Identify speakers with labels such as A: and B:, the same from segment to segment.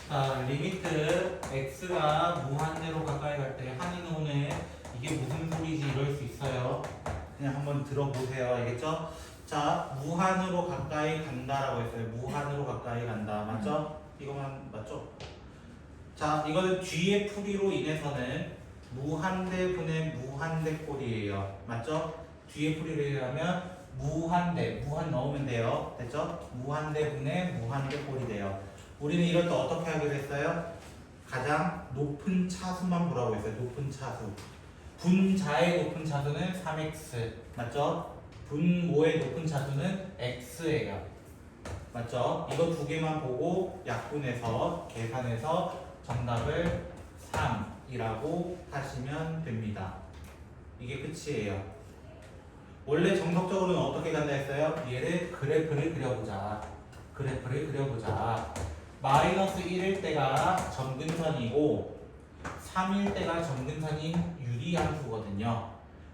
A: 자, 리미트 x가 무한대로 가까이 갈 때 한인호는 이게 무슨 소리지 이럴 수 있어요. 그냥 한번 들어보세요. 알겠죠? 자, 무한으로 가까이 간다라고 했어요. 무한으로 가까이 간다. 맞죠? 이거만 맞죠? 자, 이거는 뒤에 풀이로 인해서는 무한대 분의 무한대 꼴이에요. 맞죠? 뒤에 풀이로 의하면 무한대, 무한 넣으면 돼요. 됐죠? 무한대 분의 무한대 꼴이 돼요. 우리는 이럴 때 어떻게 하기로 했어요? 가장 높은 차수만 보라고 했어요. 높은 차수. 분자의 높은 차수는 3x. 맞죠? 분모의 높은 차수는 x예요. 맞죠? 이거 두 개만 보고 약분해서 계산해서 정답을 3이라고 하시면 됩니다. 이게 끝이에요. 원래 정석적으로는 어떻게 간다 했어요? 얘를 그래프를 그려보자. 그래프를 그려보자. 마이너스 1일 때가 점근선이고 3일 때가 점근선인 유리함수거든요.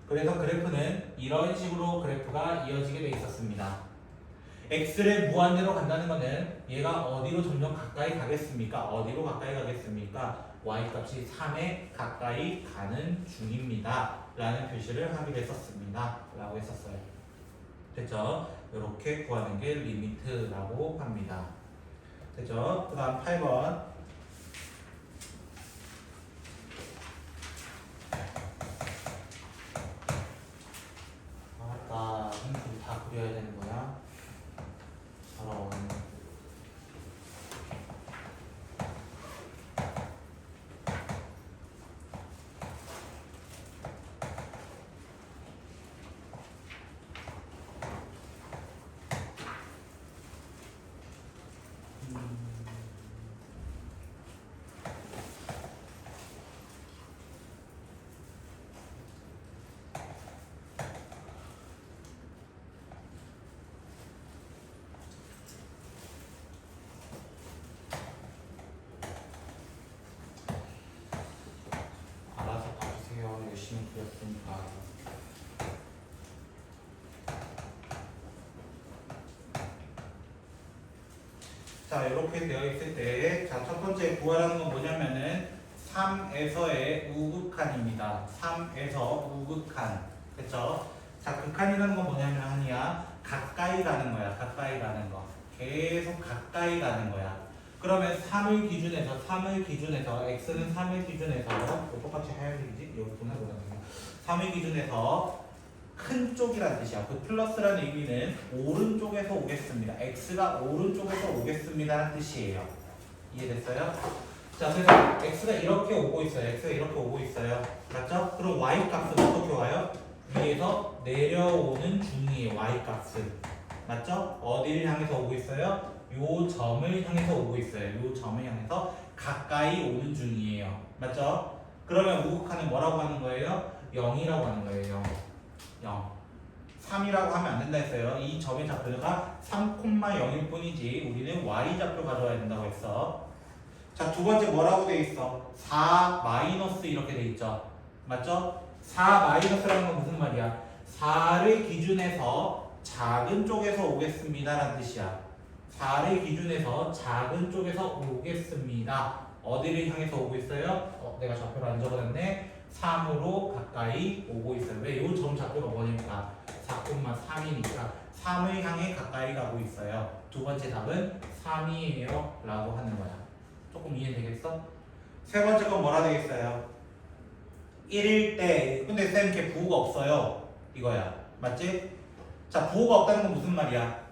A: 그래서 그래프는 이런 식으로 그래프가 이어지게 돼 있었습니다. x를 무한대로 간다는 것은 얘가 어디로 점점 가까이 가겠습니까? 어디로 가까이 가겠습니까? y값이 3에 가까이 가는 중입니다. 라는 표시를 하기로 했었습니다. 라고 했었어요. 됐죠? 이렇게 구하는 게 리미트라고 합니다. 됐죠? 그 다음 8번. 아까 형식이 다 그려야 되는 거야? 저런. 알아서 봐주세요. 열심히 그렸으니까. 자, 이렇게 되어 있을 때, 자, 첫 번째 구하라는 건 뭐냐면은 3에서의 우극한입니다. 3에서 우극한. 됐죠? 자, 극한이라는 건 뭐냐면 한이야. 가까이 가는 거야. 가까이 가는 거. 계속 가까이 가는 거야. 그러면 3을 기준해서, x는 3을 기준해서, 똑같이 하얀색이지? 여기 보면 보자면 3을 기준해서 큰 쪽이라는 뜻이야. 그 플러스라는 의미는 오른쪽에서 오겠습니다. x가 오른쪽에서 오겠습니다라는 뜻이에요. 이해됐어요? 자, 그래서 x가 이렇게 오고 있어요. x가 이렇게 오고 있어요. 맞죠? 그럼 y 값은 어떻게 와요? 위에서 내려오는 중이에요. y 값은. 맞죠? 어디를 향해서 오고 있어요? 요 점을 향해서 오고 있어요. 요 점을 향해서 가까이 오는 중이에요. 맞죠? 그러면 우극한은 뭐라고 하는 거예요? 0이라고 하는 거예요. 0. 3이라고 하면 안 된다 했어요. 이 점의 좌표가 3,0일 뿐이지 우리는 y 좌표 가져와야 된다고 했어. 자, 두 번째 뭐라고 돼 있어? 4 마이너스 이렇게 돼 있죠. 맞죠? 4 마이너스라는 건 무슨 말이야? 4를 기준해서 작은 쪽에서 오겠습니다 라는 뜻이야. 4를 기준해서 작은 쪽에서 오겠습니다. 어디를 향해서 오고 있어요? 내가 좌표를 안 적어놨네. 3으로 가까이 오고 있어요. 왜? 이 점 좌표가 뭐니까 4,3이니까 3을 향해 가까이 가고 있어요. 두 번째 답은 3이에요 라고 하는 거야. 조금 이해되겠어? 세 번째 건 뭐라 되겠어요? 1일 때 근데 쌤 걔 부호가 없어요. 이거야. 맞지? 자, 부호가 없다는 건 무슨 말이야?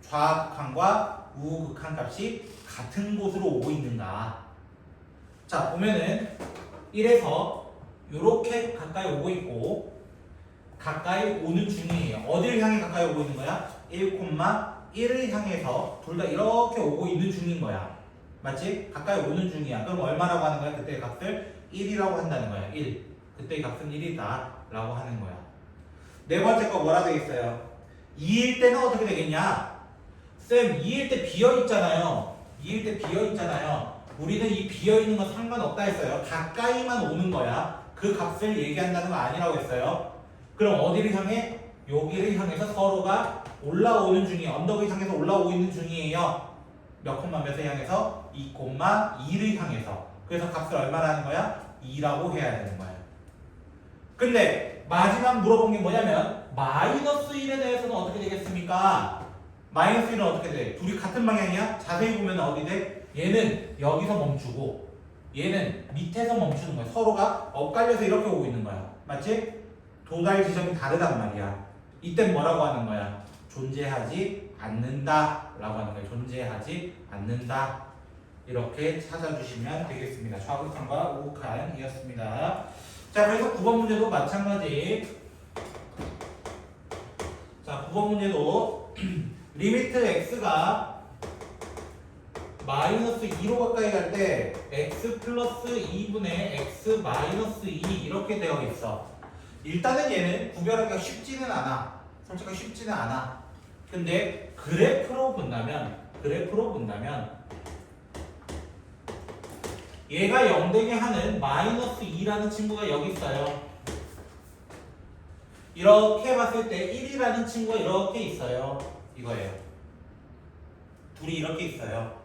A: 좌극한과 우극한 값이 같은 곳으로 오고 있는가. 자, 보면은 1에서 이렇게 가까이 오고 있고 가까이 오는 중이에요. 어디를 향해 가까이 오고 있는 거야? 1,1을 향해서 둘 다 이렇게 오고 있는 중인 거야. 맞지? 가까이 오는 중이야. 그럼 얼마라고 하는 거야? 그때의 값을 1이라고 한다는 거야. 1. 그때의 값은 1이다 라고 하는 거야. 네 번째 거 뭐라 되어 있어요? 2일 때는 어떻게 되겠냐? 쌤, 2일 때 비어있잖아요. 2일 때 비어있잖아요. 우리는 이 비어있는 건 상관없다 했어요. 가까이만 오는 거야. 그 값을 얘기한다는 거 아니라고 했어요. 그럼 어디를 향해? 여기를 향해서 서로가 올라오는 중이에요. 언덕을 향해서 올라오고 있는 중이에요. 몇 콤마 몇을 향해서 2,2를 향해서. 그래서 값을 얼마나 하는 거야? 2라고 해야 되는 거야. 근데 마지막 물어본 게 뭐냐면 마이너스 1에 대해서는 어떻게 되겠습니까? 마이너스 1은 어떻게 돼? 둘이 같은 방향이야? 자세히 보면 어디 돼? 얘는 여기서 멈추고 얘는 밑에서 멈추는 거야. 서로가 엇갈려서 이렇게 오고 있는 거야. 맞지? 도달 지점이 다르단 말이야. 이때 뭐라고 하는 거야? 존재하지 않는다 라고 하는 거예요. 존재하지 않는다. 이렇게 찾아주시면 되겠습니다. 좌극한과 우극한이었습니다. 자, 그래서 9번 문제도 마찬가지. 자, 9번 문제도 리미트 x가 마이너스 2로 가까이 갈 때 x 플러스 2분의 x 마이너스 2 이렇게 되어 있어. 일단은 얘는 구별하기가 쉽지는 않아. 솔직히 쉽지는 않아. 근데 그래프로 본다면 얘가 0 되게 하는 마이너스 2라는 친구가 여기 있어요. 이렇게 봤을 때 1이라는 친구가 이렇게 있어요. 이거예요. 둘이 이렇게 있어요.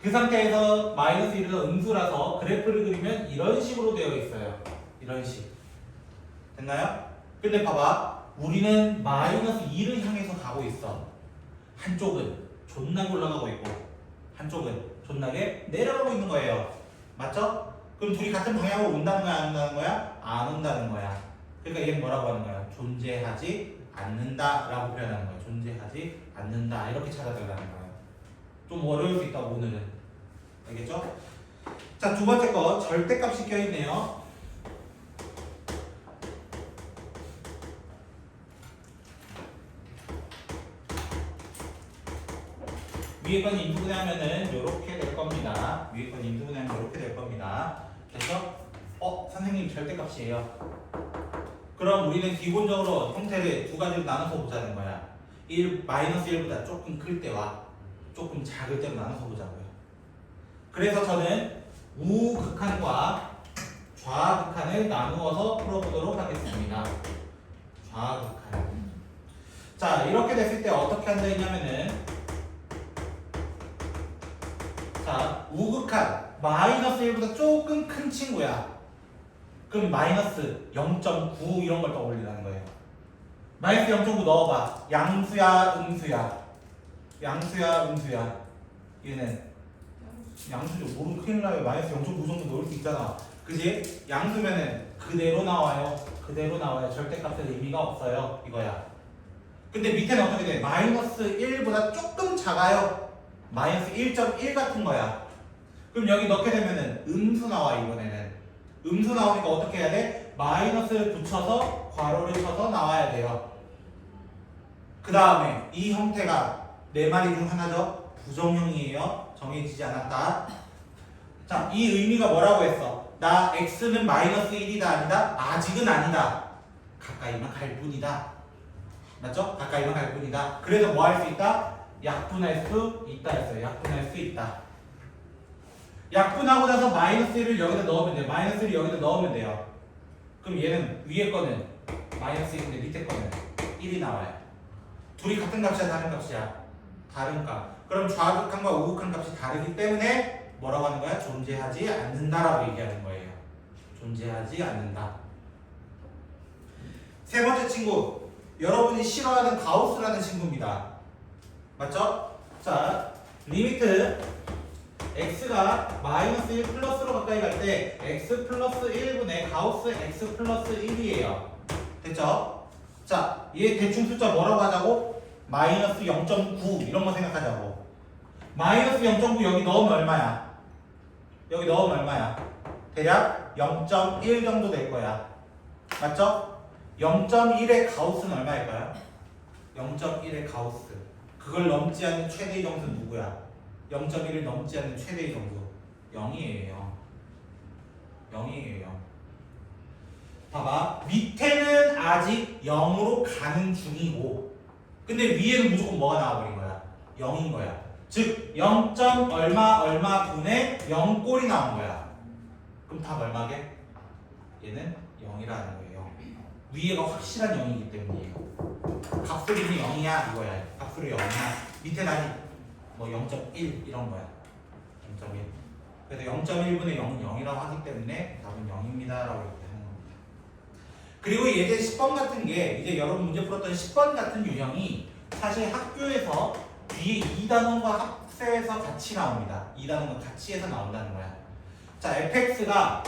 A: 그 상태에서 마이너스 1은 음수라서 그래프를 그리면 이런 식으로 되어 있어요. 이런 식. 됐나요? 근데 봐봐. 우리는 마이너스 2를 향해서 가고 있어. 한쪽은 존나게 올라가고 있고 한쪽은 존나게 내려가고 있는 거예요. 맞죠? 그럼 둘이 같은 방향으로 온다는 거야? 안 온다는 거야? 안 온다는 거야. 그러니까 얘는 뭐라고 하는 거야? 존재하지 않는다 라고 표현하는 거야. 존재하지 않는다 이렇게 찾아달라는 거야. 좀 어려울 수 있다고 오늘은. 알겠죠? 자, 두 번째 거 절대값이 껴있네요. 위에 건 인수분해하면은 이렇게 될 겁니다. 위에 건 인수분해하면 이렇게 될 겁니다. 그래서 선생님 절대값이에요. 그럼 우리는 기본적으로 형태를 두 가지로 나눠서 보자는 거야. 마이너스 1보다 조금 클 때와 조금 작을 때로 나눠서 보자고요. 그래서 저는 우극한과 좌극한을 나누어서 풀어보도록 하겠습니다. 좌극한. 자, 이렇게 됐을 때 어떻게 한다 했냐면은 자, 우극한 마이너스 1보다 조금 큰 친구야. 그럼 마이너스 0.9 이런 걸 떠올리라는 거예요. 마이너스 0.9 넣어봐. 양수야, 음수야. 양수야, 음수야. 얘는 양수죠. 모르면 큰일 나요. 마이너스 0.9 정도 넣을 수 있잖아. 그지? 양수면은 그대로 나와요. 그대로 나와요. 절대값의 의미가 없어요. 이거야. 근데 밑에는 어떻게 돼? 마이너스 1보다 조금 작아요. 마이너스 1.1 같은 거야. 그럼 여기 넣게 되면은 음수 나와. 이번에는 음수 나오니까 어떻게 해야 돼? 마이너스를 붙여서 괄호를 쳐서 나와야 돼요. 그 다음에 이 형태가 네 마리 중 하나죠. 부정형이에요. 정해지지 않았다. 자, 이 의미가 뭐라고 했어? 나 x는 마이너스 1이다 아니다? 아직은 아니다. 가까이만 갈 뿐이다. 맞죠? 가까이만 갈 뿐이다. 그래서 뭐 할 수 있다? 약분할 수 있다 했어요. 약분할 수 있다. 약분하고 나서 마이너스 1을 여기다 넣으면 돼요. 마이너스 1을 여기다 넣으면 돼요. 그럼 얘는 위에 거는 마이너스 1인데 밑에 거는 1이 나와요. 둘이 같은 값이야 다른 값이야? 다른 값. 그럼 좌극한과 우극한 값이 다르기 때문에 뭐라고 하는 거야? 존재하지 않는다라고 얘기하는 거예요. 존재하지 않는다. 세 번째 친구, 여러분이 싫어하는 가우스라는 친구입니다. 맞죠? 자, 리미트 x가 마이너스 1 플러스로 가까이 갈 때 x 플러스 1분의 가우스 x 플러스 1이에요. 됐죠? 자, 얘 대충 숫자 뭐라고 하자고? 마이너스 0.9 이런 거 생각하자고. 마이너스 0.9 여기 넣으면 얼마야? 여기 넣으면 얼마야? 대략 0.1 정도 될 거야. 맞죠? 0.1의 가우스는 얼마일까요? 0.1의 가우스. 그걸 넘지 않는 최대의 점수는 누구야? 0.1을 넘지 않는 최대의 점수 0이에요. 0이에요. 봐봐. 밑에는 아직 0으로 가는 중이고 근데 위에는 무조건 뭐가 나와버린 거야? 0인 거야. 즉 0. 얼마 얼마 분의 0꼴이 나온 거야. 그럼 답 얼마게? 얘는 0이라는 거예요. 위에가 확실한 0이기 때문이에요. 값소리는 0이야 이거야. 값소리 0이야. 밑에는 아직 뭐 0.1 이런 거야. 0.1. 그래서 0.1분의 0, 0이라고 하기 때문에 답은 0입니다. 라고 이렇게 하는 겁니다. 그리고 예제 10번 같은 게 이제 여러분 문제 풀었던 10번 같은 유형이 사실 학교에서 뒤에 2단원과 합세해서 같이 나옵니다. 2단원과 같이 해서 나온다는 거야. 자, fx가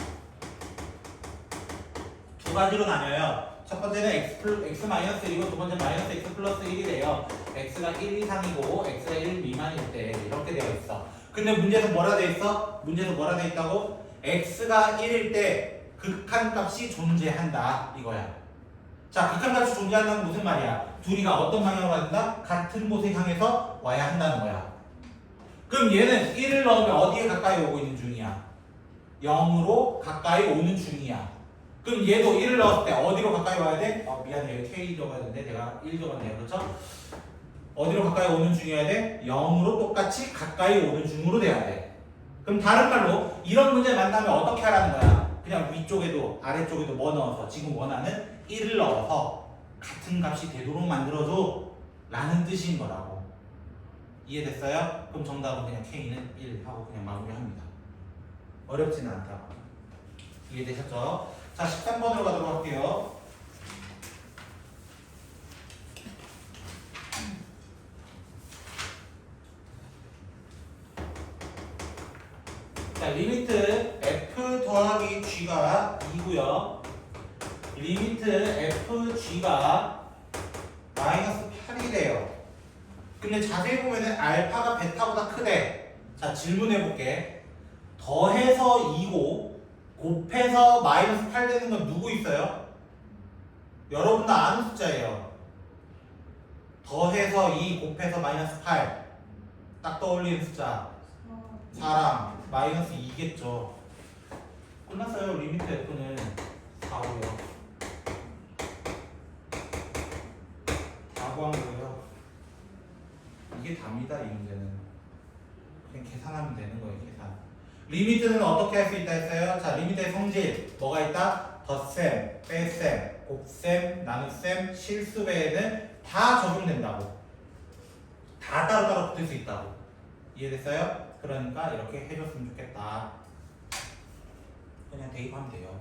A: 두 가지로 나뉘어요. 첫 번째는 x-1이고 두 번째는 마이너스 x 플러스 1이래요. x가 1 이상이고 x가 1 미만일 때 이렇게 되어 있어. 근데 문제에서 뭐라 돼 있어? 문제에서 뭐라 돼 있다고? x가 1일 때 극한값이 존재한다 이거야. 자, 극한값이 존재한다는 무슨 말이야? 둘이가 어떤 방향으로 간다? 같은 곳에 향해서 와야 한다는 거야. 그럼 얘는 1을 넣으면 어디에 가까이 오고 있는 중이야? 0으로 가까이 오는 중이야. 그럼 얘도 1을 넣었을 때 어디로 가까이 와야 돼? 미안해, 여기 K 적어야 되는데 내가 1 적었네요. 그렇죠? 어디로 가까이 오는 중이어야 돼? 0으로 똑같이 가까이 오는 중으로 돼야 돼. 그럼 다른 말로 이런 문제 만나면 어떻게 하라는 거야? 그냥 위쪽에도 아래쪽에도 뭐 넣어서 지금 원하는 1을 넣어서 같은 값이 되도록 만들어줘 라는 뜻인 거라고. 이해됐어요? 그럼 정답은 그냥 K는 1 하고 그냥 마무리합니다. 어렵지는 않다. 이해되셨죠? 자, 13번으로 가도록 할게요. 자, 리미트 f 더하기 g가 2고요. 리미트 fg가 마이너스 8이래요. 근데 자세히 보면은 알파가 베타보다 크대. 자, 질문해볼게. 더해서 2고 곱해서 마이너스 8 되는 건 누구 있어요? 여러분 다 아는 숫자예요. 더해서 2 곱해서 마이너스 8. 딱 떠올리는 숫자. 4랑 마이너스 2겠죠. 끝났어요. 리미트 F는 4고요. 4고 한 거예요. 이게 답니다. 이 문제는. 그냥 계산하면 되는 거예요. 계산. 리미트는 어떻게 할 수 있다 했어요? 자, 리미트의 성질 뭐가 있다? 덧셈, 뺄셈, 곱셈, 나눗셈, 실수배에는 다 적용된다고. 다 따로따로 붙을 수 있다고. 이해됐어요? 그러니까 이렇게 해줬으면 좋겠다. 그냥 대입하면 돼요.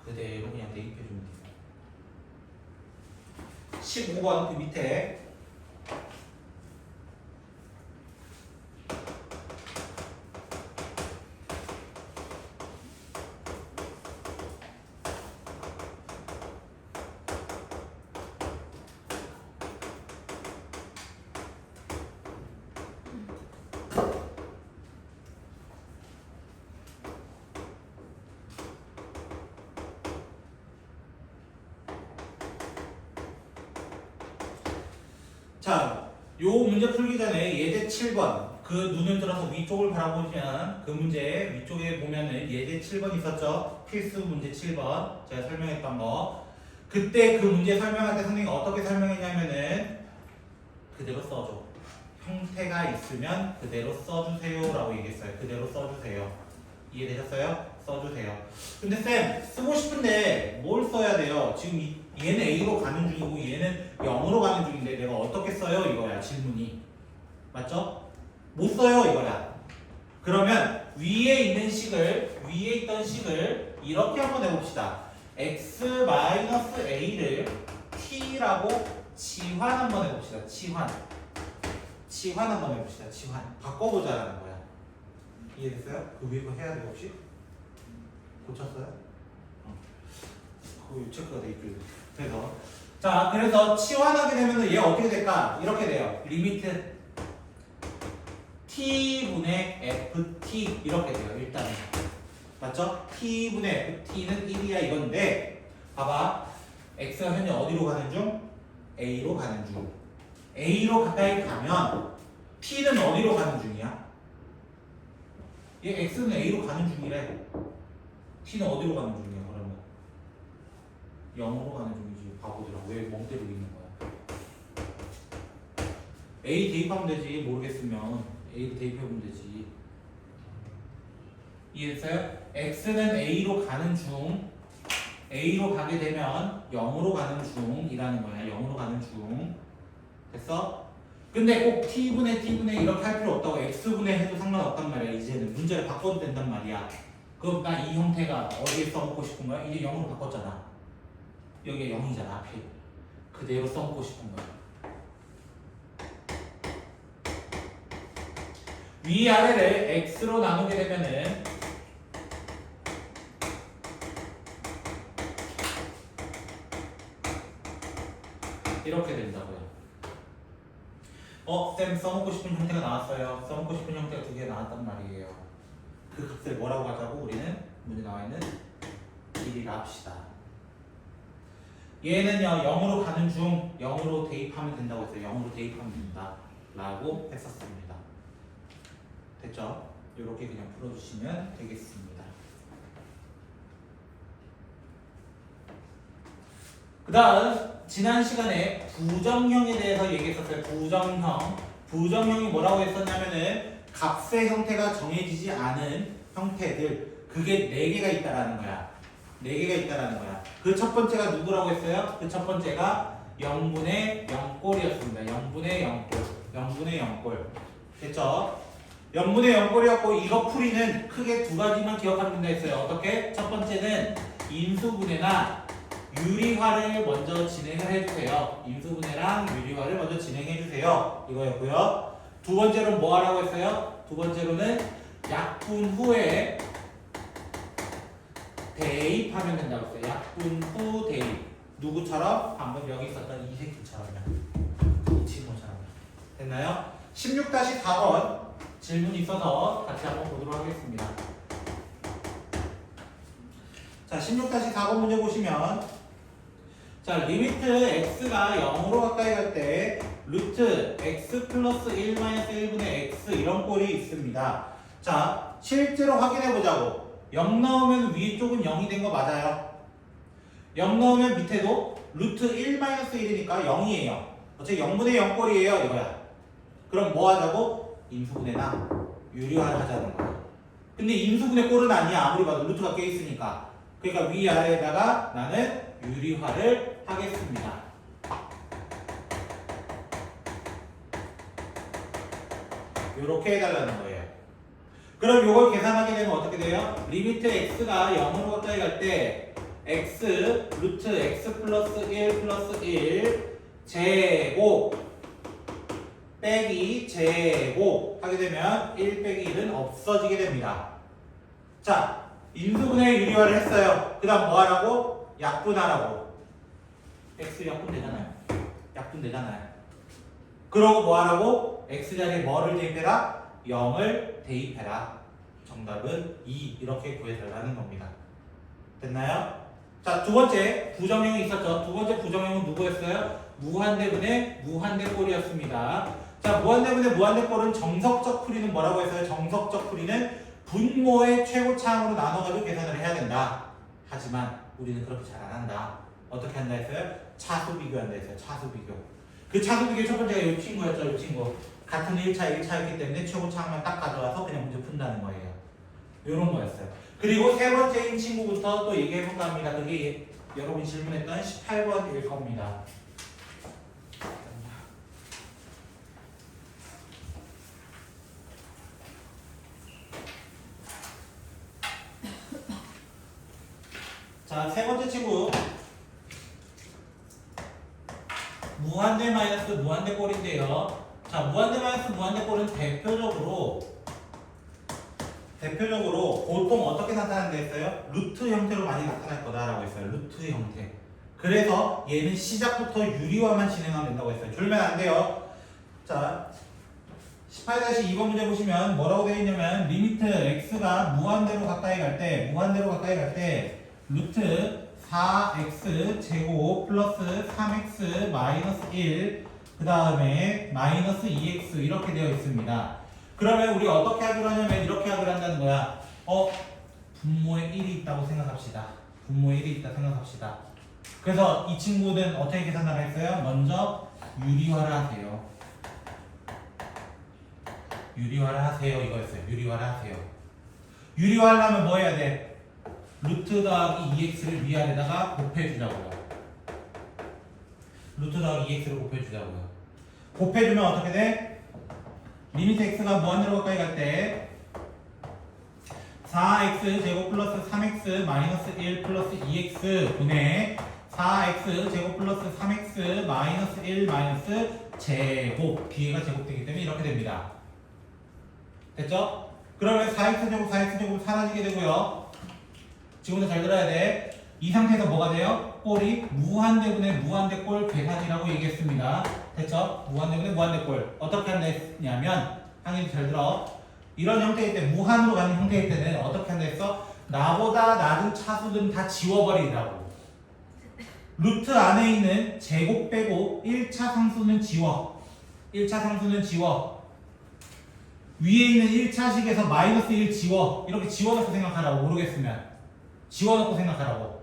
A: 그대로 그냥 대입해주면 돼요. 15번 그 밑에 자, 요 문제 풀기 전에 예제 7번 그 눈을 들어서 위쪽을 바라보시면 그 문제 위쪽에 보면은 예제 7번 있었죠? 필수 문제 7번 제가 설명했던 거. 그때 그 문제 설명할 때 선생님이 어떻게 설명했냐면은 그대로 써줘. 형태가 있으면 그대로 써주세요 라고 얘기했어요. 그대로 써주세요. 이해되셨어요? 써주세요. 근데 쌤 쓰고 싶은데 뭘 써야 돼요? 지금 얘는 A로 가는 중이고 얘는 0으로 가는 중인데 내가 어떻게 써요? 이거야 질문이. 맞죠? 못 써요 이거야. 그러면 위에 있던 식을 이렇게 한번 해봅시다. x-a를 t라고 치환 한번 해봅시다. 치환 한번 해봅시다. 치환 바꿔보자라는 거야. 이해됐어요? 그 위에 거 해야 돼 혹시? 고쳤어요? 그 체크가 돼 있죠. 그래서 치환하게 되면 얘 어떻게 될까? 이렇게 돼요. 리미트 t분의 ft 이렇게 돼요. 일단은 맞죠? t분의 ft는 1이야 이건데 봐봐. x가 현재 어디로 가는 중? a로 가는 중. a로 가까이 가면 t는 어디로 가는 중이야? 얘 x는 a로 가는 중이래. t는 어디로 가는 중이야 그러면? 0으로 가는 중이지. 바보들아. 왜 멍 때리고 있는 거야? A 대입하면 되지. 모르겠으면 A로 대입해보면 되지. 이해했어요? X는 A로 가는 중. A로 가게 되면 0으로 가는 중이라는 거야. 0으로 가는 중. 됐어? 근데 꼭 t분의 이렇게 할 필요 없다고 x분의 해도 상관없단 말이야. 이제는 문제를 바꿔도 된단 말이야. 그럼 나 이 형태가 어디에 써먹고 싶은 거야? 이제 0으로 바꿨잖아. 여기가 0이잖아 하필. 그대로 써먹고 싶은 거야. 위아래를 x로 나누게 되면은 이렇게 된다고요. 쌤 써먹고 싶은 형태가 나왔어요. 써먹고 싶은 형태가 두 개 나왔단 말이에요. 그 값을 뭐라고 하자고 우리는 문제 나와 있는 길이라 합시다. 얘는요 0으로 가는 중 0으로 대입하면 된다고 했어요. 0으로 대입하면 된다 라고 했었습니다. 됐죠? 이렇게 그냥 풀어주시면 되겠습니다. 그 다음 지난 시간에 부정형에 대해서 얘기했었어요. 부정형이 뭐라고 했었냐면은 값의 형태가 정해지지 않은 형태들, 그게 4개가 있다라는 거야. 4개가 있다라는 거야. 그 첫 번째가 누구라고 했어요? 그 첫 번째가 0분의 0꼴이었습니다. 0분의 0꼴. 0분의 0꼴. 됐죠? 0분의 0꼴이었고 이거 풀이는 크게 두 가지만 기억하면 된다 했어요. 어떻게? 첫 번째는 인수분해나 유리화를 먼저 진행을 해주세요. 인수분해랑 유리화를 먼저 진행해주세요. 이거였고요. 두 번째로는 뭐 하라고 했어요? 두 번째로는 약분 후에 대입하면 된다고 했어요. 약분 후 대입. 누구처럼? 방금 여기 있었던 이 새끼처럼요. 이 친구처럼. 됐나요? 16-4번 질문이 있어서 같이 한번 보도록 하겠습니다. 자, 16-4번 문제 보시면 자, 리미트 x가 0으로 가까이 갈 때 루트 x 플러스 1 마이너스 1분의 x 이런 꼴이 있습니다. 자, 실제로 확인해 보자고. 0 나오면 위쪽은 0이 된 거 맞아요? 0 나오면 밑에도 루트 1 마이너스 1이니까 0이에요. 어차피 0분의 0 꼴이에요 이거야. 그럼 뭐 하자고? 인수분해나 유리화를 하자는 거야. 근데 인수분해 꼴은 아니야. 아무리 봐도 루트가 껴 있으니까. 그러니까 위아래에다가 나는 유리화를 하겠습니다. 이렇게 해달라는 거예요. 그럼 이걸 계산하게 되면 어떻게 돼요? 리미트 x가 0으로 가까이 갈 때 x 루트 x 플러스 1 플러스 1 제곱 빼기 제곱 하게 되면 1 빼기 1은 없어지게 됩니다. 자, 인수분해 유리화를 했어요. 그 다음 뭐 하라고? 약분하라고. x 약분되잖아요. 약분되잖아요. 그러고 뭐 하라고? x 자리에 뭐를 대입해라? 0을 대입해라. 정답은 2 이렇게 구해달라는 겁니다. 됐나요? 자, 두 번째 부정형이 있었죠. 두 번째 부정형은 누구였어요? 무한대분의 무한대꼴이었습니다. 자, 무한대분의 무한대꼴은 정석적 풀이는 뭐라고 했어요? 정석적 풀이는 분모의 최고차항으로 나눠가지고 계산을 해야 된다. 하지만 우리는 그렇게 잘 안 한다. 어떻게 한다 했어요? 차수 비교한다 했어요. 차수 비교. 그 차수 비교 첫 번째가 이 친구였죠. 이 친구. 같은 1차 1차였기 때문에 최고차항만 딱 가져와서 그냥 문제 푼다는 거예요. 이런 거였어요. 그리고 세 번째인 친구부터 또 얘기해볼까 합니다. 그게 여러분이 질문했던 18번일 겁니다. 자, 세 번째 친구 무한대 마이너스 무한대 꼴인데요. 자, 무한대 마이너스 무한대 꼴은 대표적으로 보통 어떻게 나타난다 했어요? 루트 형태로 많이 나타날 거다라고 했어요. 루트 형태. 그래서 얘는 시작부터 유리화만 진행하면 된다고 했어요. 줄면 안 돼요. 자, 18-2번 문제 보시면 뭐라고 되어 있냐면 리미트 x가 무한대로 가까이 갈 때 루트 4x 제곱 플러스 3x 마이너스 1 그 다음에 마이너스 2x 이렇게 되어 있습니다. 그러면 우리 어떻게 하기로 하냐면 이렇게 하기로 한다는 거야. 분모에 1이 있다고 생각합시다. 분모에 1이 있다 생각합시다. 그래서 이 친구는 어떻게 계산을 했어요? 먼저 유리화를 하세요. 유리화를 하세요 이거였어요. 유리화를 하세요. 유리화를 하면 뭐 해야 돼? 루트 더하기 2x를 위아래다가 곱해주자고요. 루트 더하기 2x를 곱해주자고요. 곱해주면 어떻게 돼? 리미트 x가 무한대로 가까이 갈 때 4x 제곱 플러스 3x 마이너스 1 플러스 2x 분의 4x 제곱 플러스 3x 마이너스 1 마이너스 제곱 뒤에가 제곱되기 때문에 이렇게 됩니다. 됐죠? 그러면 4x 제곱 4x 제곱 사라지게 되고요. 지금부터 잘 들어야 돼. 이 상태에서 뭐가 돼요? 꼴이 무한대분의 무한대꼴 계산이라고 얘기했습니다. 됐죠? 무한대분의 무한대꼴 어떻게 한다했냐면 항상 잘 들어. 이런 형태일 때 무한으로 가는 형태일 때는 어떻게 한다 했어? 나보다 낮은 차수들은 다 지워버리라고. 루트 안에 있는 제곱 빼고 1차 상수는 지워. 1차 상수는 지워. 위에 있는 1차식에서 마이너스 1 지워. 이렇게 지워놓고 생각하라고. 모르겠으면 지워놓고 생각하라고.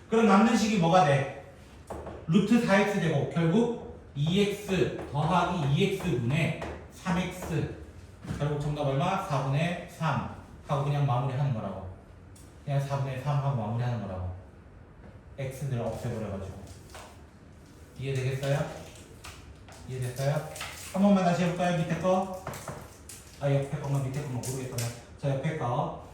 A: 그럼 남는 식이 뭐가 돼? 루트 4x 제곱 결국 2x 더하기 2x분의 3x 결국 정답 얼마? 4분의 3 하고 그냥 마무리하는 거라고. 그냥 4분의 3 하고 마무리하는 거라고. x들을 없애버려가지고. 이해되겠어요? 이해됐어요? 한 번만 다시 해볼까요? 밑에 거? 아 옆에 거만 밑에 거만 모르겠어요. 자 옆에 거.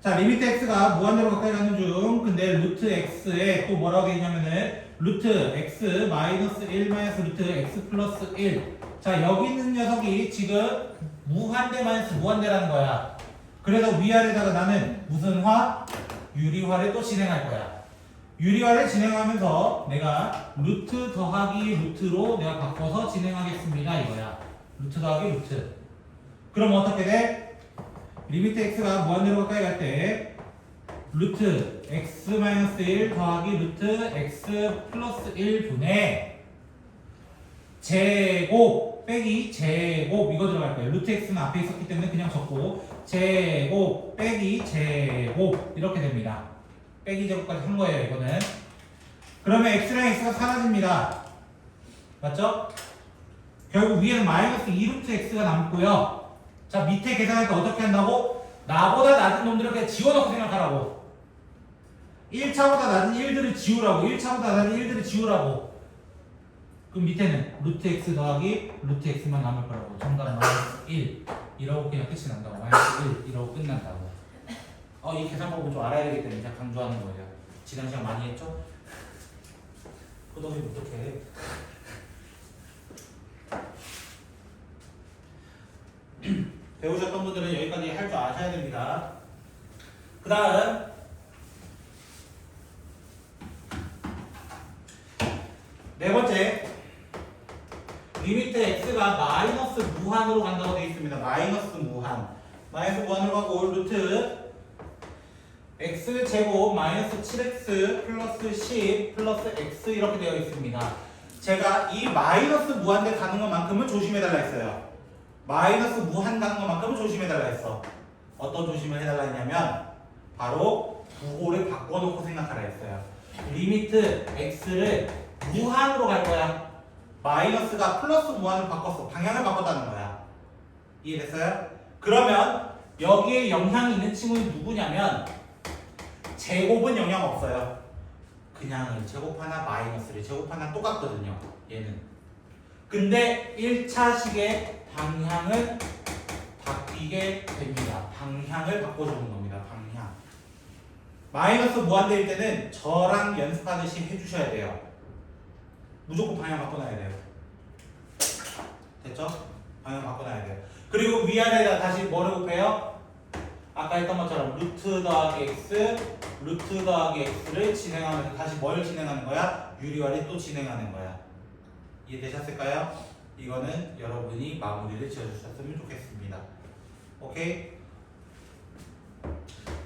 A: 자 리미트 x가 무한대로 가까이 가는 중. 근데 루트 x에 또 뭐라고 되냐면은 루트 x 마이너스 1 마이너스 루트 x 플러스 1. 자 여기 있는 녀석이 지금 무한대 마이너스 무한대라는 거야. 그래서 위아래다가 나는 무슨 화? 유리화를 또 진행할 거야. 유리화를 진행하면서 내가 루트 더하기 루트로 내가 바꿔서 진행하겠습니다 이거야. 루트 더하기 루트. 그럼 어떻게 돼? 리미트 x가 무한대로 가까이 갈 때 루트 x 마이너스 1 더하기 루트 x 플러스 1 분의 제곱 빼기 제곱 이거 들어갈 거예요. 루트 x는 앞에 있었기 때문에 그냥 적고 제곱 빼기 제곱 이렇게 됩니다. 빼기 제곱까지 한 거예요 이거는. 그러면 x랑 x가 사라집니다. 맞죠? 결국 위에는 마이너스 2루트 x가 남고요. 자 밑에 계산할 때 어떻게 한다고? 나보다 낮은 놈들을 그냥 지워놓고 생각하라고. 1차보다 낮은 1들을 지우라고. 1차보다 낮은 1들을 지우라고. 그럼 밑에는 루트 x 더하기 루트 x만 남을 거라고. 정답 마이너스 1 이러고 그냥 끝이 난다고. 마이너스 1 이러고 끝난다고. 이 계산 방법을 좀 알아야 되기 때문에 제가 강조하는 거예요. 지난 시간 많이 했죠? 그동안 어떡해. 배우셨던 분들은 여기까지 할 줄 아셔야 됩니다. 그 다음 네 번째 리미트 x가 마이너스 무한으로 간다고 되어 있습니다. 마이너스 무한. 마이너스 무한으로 가고 루트 x 제곱 마이너스 7x 플러스 10 플러스 x 이렇게 되어 있습니다. 제가 이 마이너스 무한대 가는 것만큼은 조심해달라 했어요. 마이너스 무한 가는 것만큼은 조심해달라 했어. 어떤 조심을 해달라 했냐면 바로 부호를 바꿔놓고 생각하라 했어요. 리미트 x를 무한으로 갈 거야. 마이너스가 플러스 무한을 바꿨어. 방향을 바꿨다는 거야. 이해됐어요? 그러면 여기에 영향이 있는 친구는 누구냐면 제곱은 영향 없어요. 그냥 제곱하나 마이너스를 제곱하나 똑같거든요. 얘는. 근데 1차식의 방향은 바뀌게 됩니다. 방향을 바꿔주는 겁니다. 방향. 마이너스 무한대일 때는 저랑 연습하듯이 해주셔야 돼요. 무조건 방향 바꿔놔야 돼요. 됐죠? 방향 바꿔놔야 돼요. 그리고 위아래에다 다시 뭐를 곱해요? 아까 했던 것처럼 루트 더하기 x, 루트 더하기 x를 진행하면서 다시 뭘 진행하는 거야? 유리화를 또 진행하는 거야. 이해되셨을까요? 이거는 여러분이 마무리를 지어주셨으면 좋겠습니다. 오케이?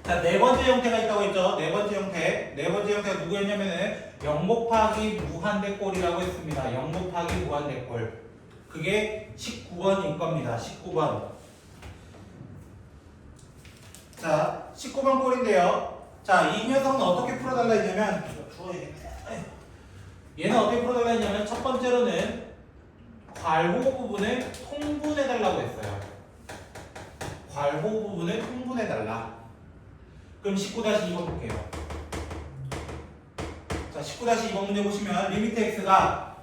A: 자, 네 번째 형태가 있다고 했죠? 네 번째 형태. 네 번째 형태가 누구였냐면은 0 곱하기 무한대꼴이라고 했습니다. 0 곱하기 무한대꼴. 그게 19번일 겁니다. 19번. 자, 19번 꼴인데요. 자, 이 녀석은 어떻게 풀어달라 했냐면 얘는 어떻게 풀어달라 했냐면 첫 번째로는 괄호 부분을 통분해달라고 했어요. 괄호 부분을 통분해달라. 그럼 19-2번 볼게요. 자, 19-2번 문제 보시면 리미트 x가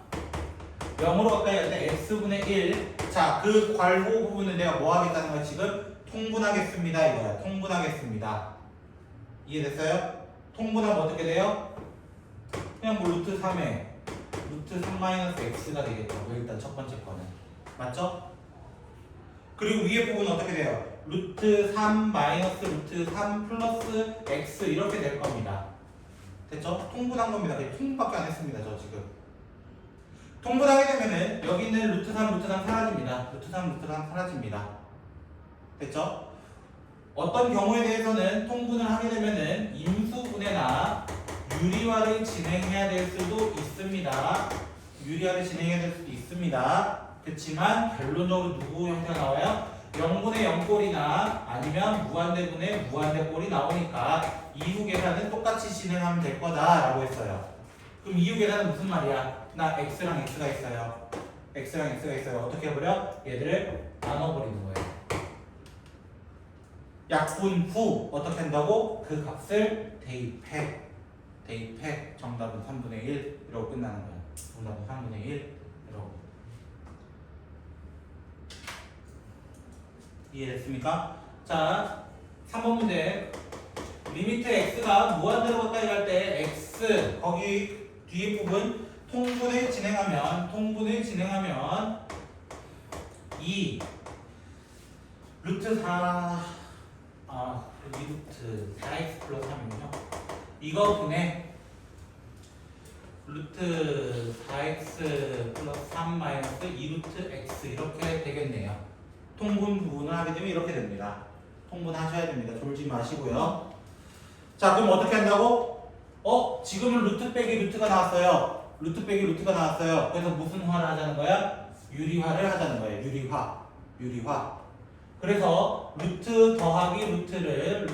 A: 0으로 가까이 갈 때 x분의 1. 자, 그 괄호 부분을 내가 뭐 하겠다는 거야? 지금 통분하겠습니다. 이거야. 통분하겠습니다. 이해됐어요? 통분하면 어떻게 돼요? 그냥 뭐 루트 3에 루트 3 마이너스 x가 되겠죠. 일단 첫 번째 거는. 맞죠? 그리고 위에 부분은 어떻게 돼요? 루트 3 마이너스 루트 3 플러스 x 이렇게 될 겁니다. 됐죠? 통분한 겁니다. 그냥 통분밖에 안 했습니다. 저 지금. 통분하게 되면은 여기 있는 루트 3 사라집니다. 루트 3 사라집니다. 됐죠? 어떤 경우에 대해서는 통분을 하게 되면은 임수분해나 유리화를 진행해야 될 수도 있습니다. 유리화를 진행해야 될 수도 있습니다. 그렇지만 결론적으로 누구 형태가 나와요? 0분의 0꼴이나 아니면 무한대분의 무한대꼴이 나오니까 이후 계산은 똑같이 진행하면 될 거다라고 했어요. 그럼 이후 계산은 무슨 말이야? 나 x랑 x가 있어요. x랑 x가 있어요. 어떻게 해버려? 얘들을 나눠버리는 거예요. 약분 후 어떻게 한다고? 그 값을 대입해. 정답은 3분의 1 이러고 끝나는 거야. 정답은 3분의 1 이러고. 이해됐습니까? 자, 3번 문제. 리미트 x가 무한대로 가까이 갈 때 x 거기 뒤에 부분 통분을 진행하면 2 루트 4 2루트 4x 플러스 3이군요. 이거 분해 루트 4x 플러스 3 마이너스 2루트 x 이렇게 되겠네요. 통분 부분을 하게 되면 이렇게 됩니다. 통분하셔야 됩니다. 졸지 마시고요. 자, 그럼 어떻게 한다고? 지금은 루트 빼기 루트가 나왔어요. 그래서 무슨 화를 하자는 거야? 유리화를 하자는 거예요. 유리화. 그래서 루트 더하기 루트를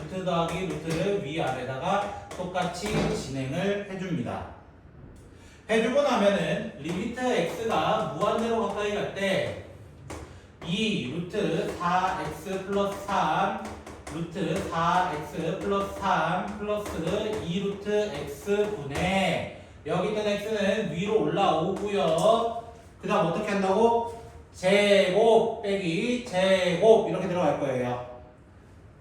A: 위아래다가 똑같이 진행을 해줍니다. 해주고 나면은 리미트 x가 무한대로 가까이 갈 때 2 루트 4x 플러스 3 루트 4x 플러스 3 플러스 2 루트 x 분의 여기 있던 x는 위로 올라오고요. 그 다음 어떻게 한다고? 제곱 빼기 제곱 이렇게 들어갈 거예요.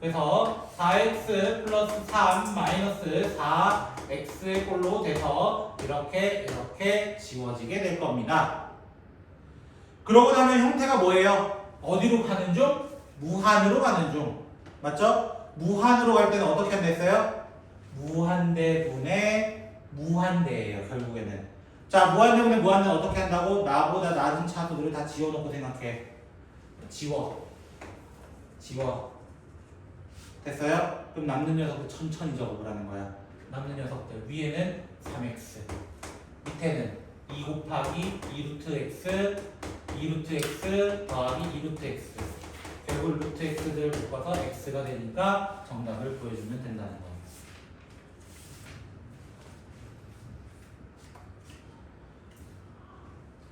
A: 그래서 4x 플러스 3 마이너스 4x의 꼴로 돼서 이렇게 지워지게 될 겁니다. 그러고 나면 형태가 뭐예요? 어디로 가는 중? 무한으로 가는 중. 맞죠? 무한으로 갈 때는 어떻게 한다 했어요? 무한대분의 무한대예요. 결국에는. 자, 무한대분의 무한대는 어떻게 한다고? 나보다 낮은 차수들을 다 지워놓고 생각해. 지워. 됐어요? 그럼 남는 녀석을 천천히 적어보라는 거야. 남는 녀석들 위에는 3x 밑에는 2 곱하기 2루트 x 2루트 x 더하기 2루트 x 결국 루트 x들 묶어서 x가 되니까 정답을 보여주면 된다는 거예요.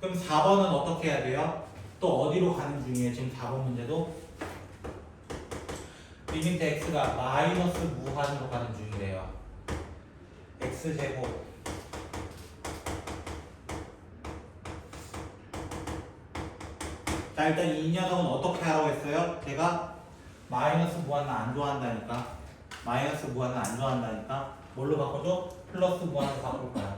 A: 그럼 4번은 어떻게 해야 돼요? 또 어디로 가는 중이에요? 지금 4번 문제도 리미트 x가 마이너스 무한으로 가는 중이래요. x제곱 자, 일단 이 녀석은 어떻게 하라고 했어요? 제가 마이너스 무한은 안 좋아한다니까 뭘로 바꿔줘? 플러스 무한으로 바꿀 거야.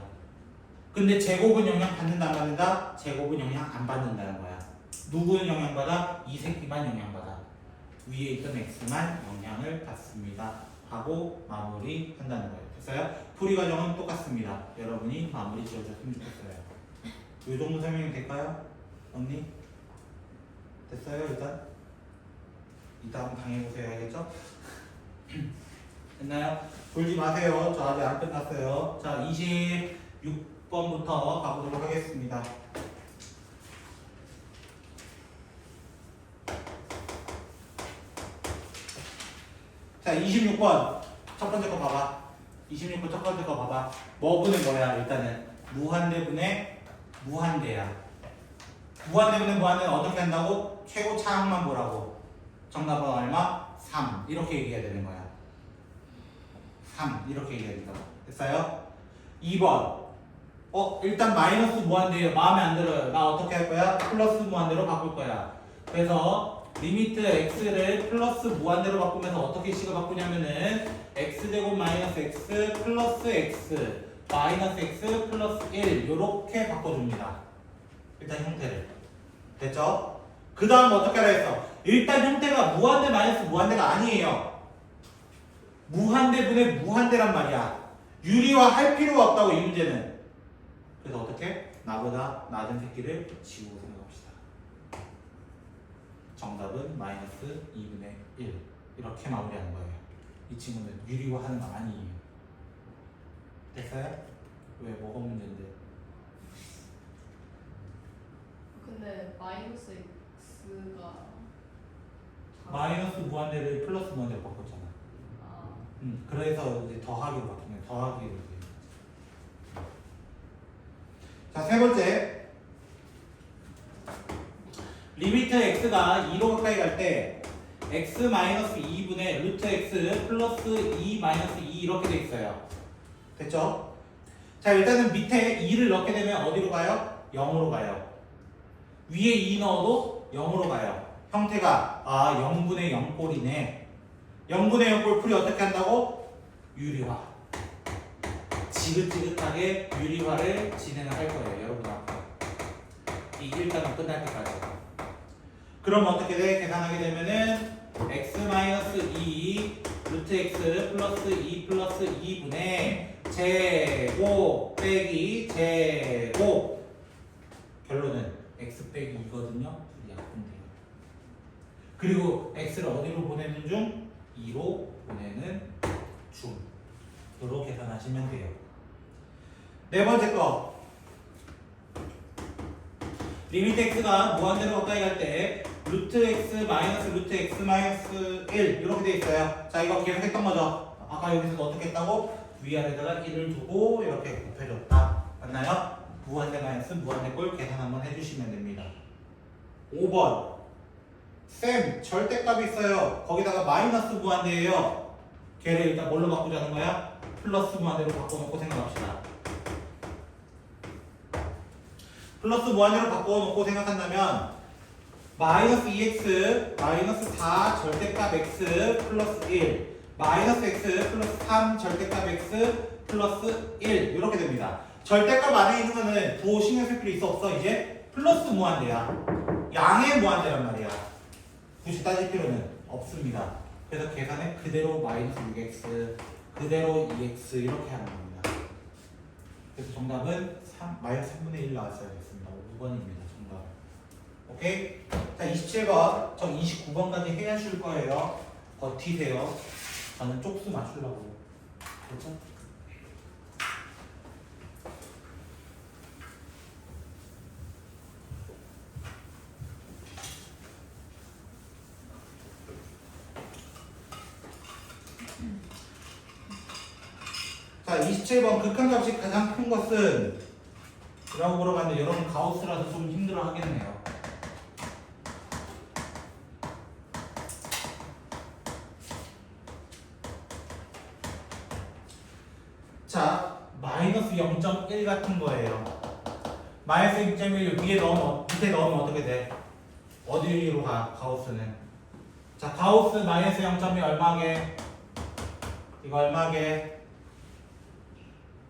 A: 근데 제곱은 영향 받는다 안 받는다? 제곱은 영향 안 받는다는 거야. 누구는 영향받아? 이 새끼만 영향받아. 위에 있던 x만 영향을 받습니다 하고 마무리 한다는 거예요. 됐어요? 풀이 과정은 똑같습니다. 여러분이 마무리 지어줬으면 좋겠어요. 이 정도 설명이 될까요? 언니? 됐어요? 일단 이따 한번 당해보세요. 알겠죠? 됐나요? 졸지 마세요. 저 아직 안 끝났어요. 자, 26번부터 가보도록 하겠습니다. 자, 26번 첫 번째 거 봐봐. 26번 첫 번째 거 봐봐. 뭐분의 뭐야? 일단은 무한대분의 무한대야. 무한대분의 무한대는 어떻게 한다고? 최고 차항만 보라고. 정답은 얼마? 3 이렇게 얘기해야 되는 거야. 3 이렇게 얘기해야 된다고. 됐어요? 2번 일단 마이너스 무한대예요. 마음에 안 들어요. 나 어떻게 할 거야? 플러스 무한대로 바꿀 거야. 그래서 리미트 x를 플러스 무한대로 바꾸면서 어떻게 식을 바꾸냐면은 x제곱 마이너스 x 플러스 x 마이너스 x 플러스 1 요렇게 바꿔줍니다. 일단 형태를. 됐죠? 그 다음 어떻게 하라 했어? 일단 형태가 무한대 마이너스 무한대가 아니에요. 무한대분의 무한대란 말이야. 유리화 할 필요가 없다고 이 문제는. 그래서 어떻게? 나보다 낮은 새끼를 지우고 생각합시다. 정답은 마이너스 2분의 1 이렇게 마무리하는 거예요. 이 친구는 유리화하는 거 아니에요. 됐어요? 왜? 뭐가 문제인데?
B: 근데 마이너스 x가
A: 마이너스 무한대를 플러스 무한대로 바꿨잖아. 그래서 이제 더하기로 바뀌네. 더하기로 이제. 자, 세 번째. 리미트 x가 2로 가까이 갈 때 x 마이너스 2분의 루트 x 플러스 2 마이너스 2 이렇게 돼 있어요. 됐죠? 자, 일단은 밑에 2를 넣게 되면 어디로 가요? 0으로 가요. 위에 2 넣어도 0으로 가요. 형태가 0분의 0꼴이네. 0분의 0꼴 풀이 어떻게 한다고? 유리화. 지긋지긋하게 유리화를 진행을 할 거예요. 여러분 앞에. 이 1단원 끝날 때까지. 그럼 어떻게 돼? 계산하게 되면은 x-2 루트 x 플러스 2 플러스 2분의 제곱 빼기 제곱. 결론은 x 빼기 2거든요. 약분돼요. 그리고 x를 어디로 보내는 중? 2로 보내는 중. 으로 계산하시면 돼요. 네 번째 거. 리미트 x가 무한대로 가까이 갈 때 루트 x 마이너스 루트 x 마이너스 1 이렇게 돼 있어요. 자, 이거 계속 했던 거죠. 아까 여기서도 어떻게 했다고? 위아래다가 1을 두고 이렇게 곱해줬다. 맞나요? 무한대 마이너스 무한대 꼴 계산 한번 해주시면 됩니다. 5번. 쌤, 절대값이 있어요. 거기다가 마이너스 무한대예요. 걔를 일단 뭘로 바꾸자는 거야? 플러스 무한대로 바꿔놓고 생각합시다. 플러스 무한대로 바꿔놓고 생각한다면 마이너스 2x 마이너스 4 절대값 x 플러스 1 마이너스 x 플러스 3 절대값 x 플러스 1 이렇게 됩니다. 절대값 안에 있는 거는 부호 신경 쓸 필요 있어 없어? 이제 플러스 무한대야. 양의 무한대란 말이야. 굳이 따질 필요는 없습니다. 그래서 계산에 그대로 마이너스 6x 그대로 2x 이렇게 하는 겁니다. 그래서 정답은 마이너스 3분의 1 나왔어야 됐습니다. 5번입니다. 정답. 오케이? 자, 27번. 저 29번까지 해야 줄 거예요. 버티세요. 저는 쪽수 맞추려고. 그렇죠? 자, 27번 극한값이 가장 큰 것은? 라고 물어봤는데 여러분 가우스라서 좀 힘들어 하겠네요. 자, 마이너스 0.1 같은 거예요. 마이너스 0.1 위에 넣으면, 밑에 넣으면 어떻게 돼? 어디로 가, 가우스는? 자, 가우스 마이너스 0.1 얼마게? 이거 얼마게?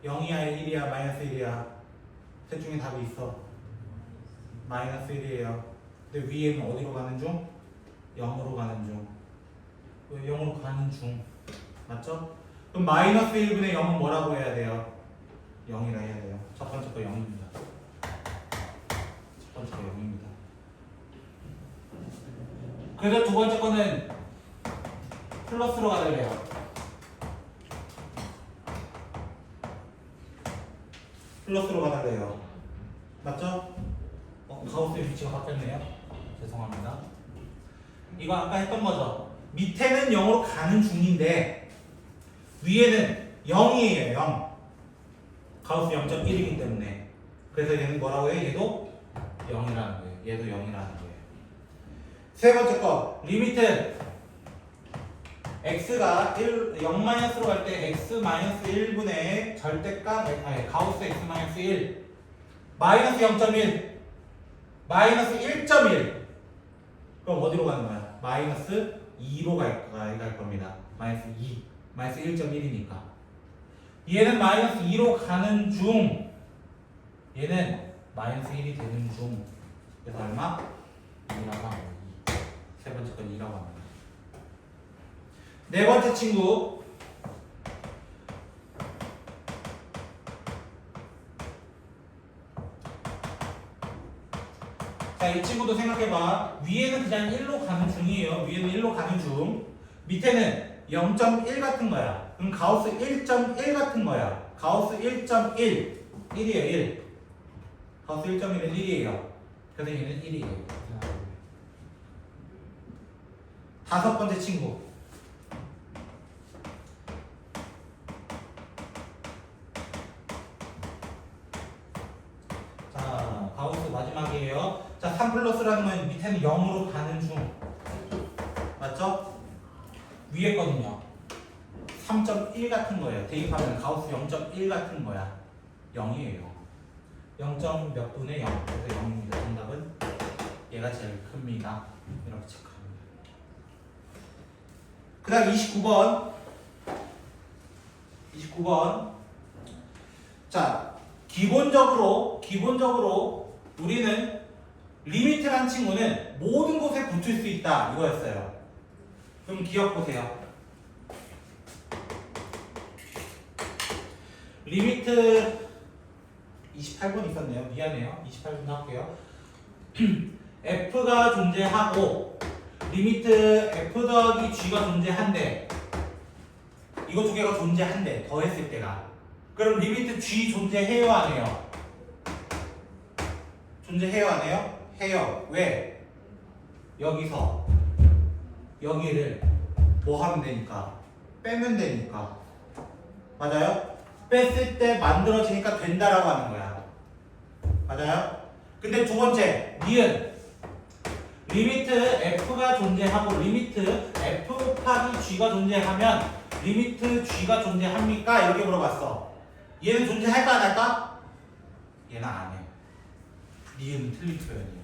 A: 0이야, 1이야, 마이너스 1이야? 셋 중에 답이 있어. 마이너스 1이에요. 근데 위에는 어디로 가는 중? 0으로 가는 중. 왜 0으로 가는 중? 맞죠? 그럼 마이너스 1분의 0은 뭐라고 해야 돼요? 0이라 해야 돼요. 첫 번째 거 0입니다. 첫 번째 거 0입니다. 그래서 두 번째 거는 플러스로 가달래요. 플러스로 가달래요. 맞죠? 가우스의 위치가 바뀌었네요. 죄송합니다. 이거 아까 했던 거죠. 밑에는 0으로 가는 중인데 위에는 0이에요. 0. 가우스 0.1이기 때문에. 그래서 얘는 뭐라고 해요? 얘도 0이라는 거예요. 얘도 0이라는 거예요. 세 번째 거. 리미트 x가 0-로 갈 때 x-1분의 절대값 가우스 x-1 마이너스 0.1 마이너스 1.1 그럼 어디로 가는 거야? 마이너스 2로 갈 겁니다. 마이너스 2 마이너스 1.1이니까 얘는 마이너스 2로 가는 중 얘는 마이너스 1이 되는 중 그래서 얼마? 2라고 합니다. 세 번째 건 2라고 합니다. 네 번째 친구 자, 이 친구도 생각해봐. 위에는 그냥 1로 가는 중이에요. 위에는 1로 가는 중 밑에는 0.1 같은 거야. 그럼 가우스 1.1 같은 거야. 가우스 1.1 1이에요 1 가우스 1.1은 1이에요. 그래서 얘는 1이에요. 다섯 번째 친구 자, 가우스 마지막이에요. 자, 3 플러스라는 건 밑에는 0으로 가는 중 맞죠? 위에 거는요 3.1 같은 거예요. 대입하면 가우스 0.1 같은 거야. 0이에요. 0. 몇 분의 0 그래서 0입니다. 정답은 얘가 제일 큽니다. 이렇게 체크합니다. 그 다음 29번 자, 기본적으로 우리는 리미트란 친구는 모든 곳에 붙을 수 있다 이거였어요. 그럼 기억 보세요. 리미트 28번 있었네요. 미안해요. 28번 할게요. F가 존재하고 리미트 F 더하기 G가 존재한대. 이거 두 개가 존재한대. 더했을 때가. 그럼 리미트 G 존재해요 안 해요? 존재해요 안 해요? 해요. 왜? 여기서 여기를 뭐 하면 되니까? 빼면 되니까. 맞아요? 뺐을 때 만들어지니까 된다라고 하는 거야. 맞아요? 근데 두 번째, 니은 리미트 F가 존재하고 리미트 F 곱하기 G가 존재하면 리미트 G가 존재합니까? 이렇게 물어봤어. 얘는 존재할까 안 할까? 얘는 안 해. 니은 틀린 표현이야.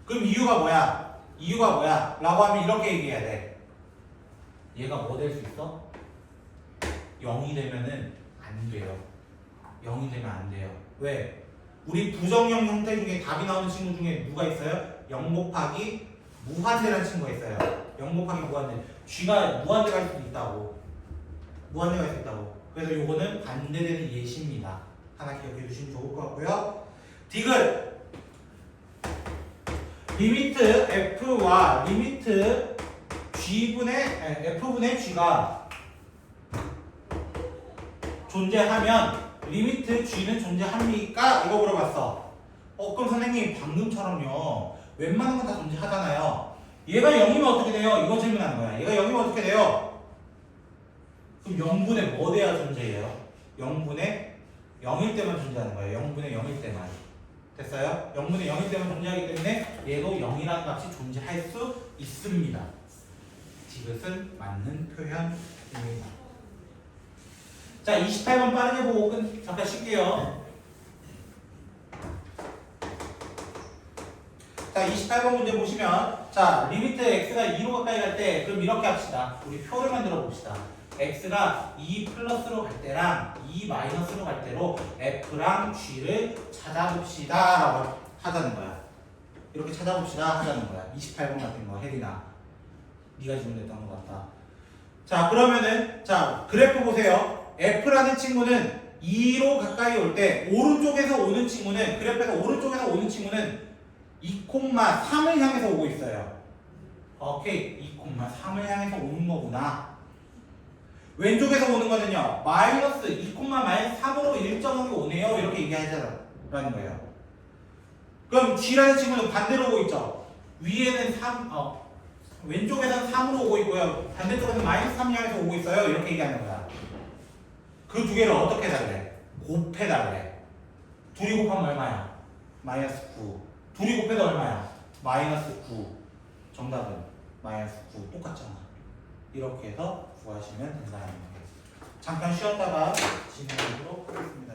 A: 그럼 이유가 뭐야? 라고 하면 이렇게 얘기해야 돼. 얘가 뭐 될 수 있어? 0이 되면은 안 돼요. 0이 되면 안 돼요. 왜? 우리 부정형 형태 중에 답이 나오는 친구 중에 누가 있어요? 0 곱하기 무한대라는 친구가 있어요. 0 곱하기 무한대. G가 무한대 갈 수도 있다고. 무한대 갈 수 있다고. 그래서 요거는 반대되는 예시입니다. 하나 기억해 주시면 좋을 것 같고요. 디귿 리미트 F와 리미트 F분의 G가 존재하면 리미트 G는 존재합니까? 이거 물어봤어. 그럼 선생님 방금처럼요. 웬만한 건 다 존재하잖아요. 얘가 0이면 어떻게 돼요? 이거 질문하는 거야. 얘가 0이면 어떻게 돼요? 그럼 0분의 뭐 돼야 존재해요? 0분의 0일 때만 존재하는 거예요. 0분의 0일 때만. 됐어요? 0분의 0일 때만 존재하기 때문에 얘도 0이라는 값이 존재할 수 있습니다. 디귿은 맞는 표현입니다. 자, 28번 빠르게 보고 잠깐 쉴게요. 자, 28번 문제 보시면 자, 리미트 x가 2로 가까이 갈 때 그럼 이렇게 합시다. 우리 표를 만들어 봅시다. x가 2 플러스로 갈 때랑 2 마이너스로 갈 때로 f랑 g를 찾아봅시다 라고 하자는 거야. 이렇게 찾아봅시다 하자는 거야. 28번 같은 거 혜린아 네가 질문했던 것 같다. 자, 그러면은 자, 그래프 보세요. F라는 친구는 2로 가까이 올 때 오른쪽에서 오는 친구는 그래프에서 오른쪽에서 오는 친구는 2,3을 향해서 오고 있어요. 오케이, 2,3을 향해서 오는 거구나. 왼쪽에서 오는 거는요, 마이너스 2,-3으로 일정하게 오네요. 이렇게 얘기하자는 거예요. 그럼 G라는 친구는 반대로 오고 있죠. 위에는 3, 왼쪽에서는 3으로 오고 있고요. 반대쪽에서는 마이너스 3을 향해서 오고 있어요. 이렇게 얘기하는 거야. 그 두 개를 어떻게 해달래? 곱해달래. 둘이 곱하면 얼마야? 마이너스 9. 둘이 곱해도 얼마야? 마이너스 9. 정답은 마이너스 9. 똑같잖아. 이렇게 해서 구하시면 된다는 거예요. 잠깐 쉬었다가 진행하도록 하겠습니다.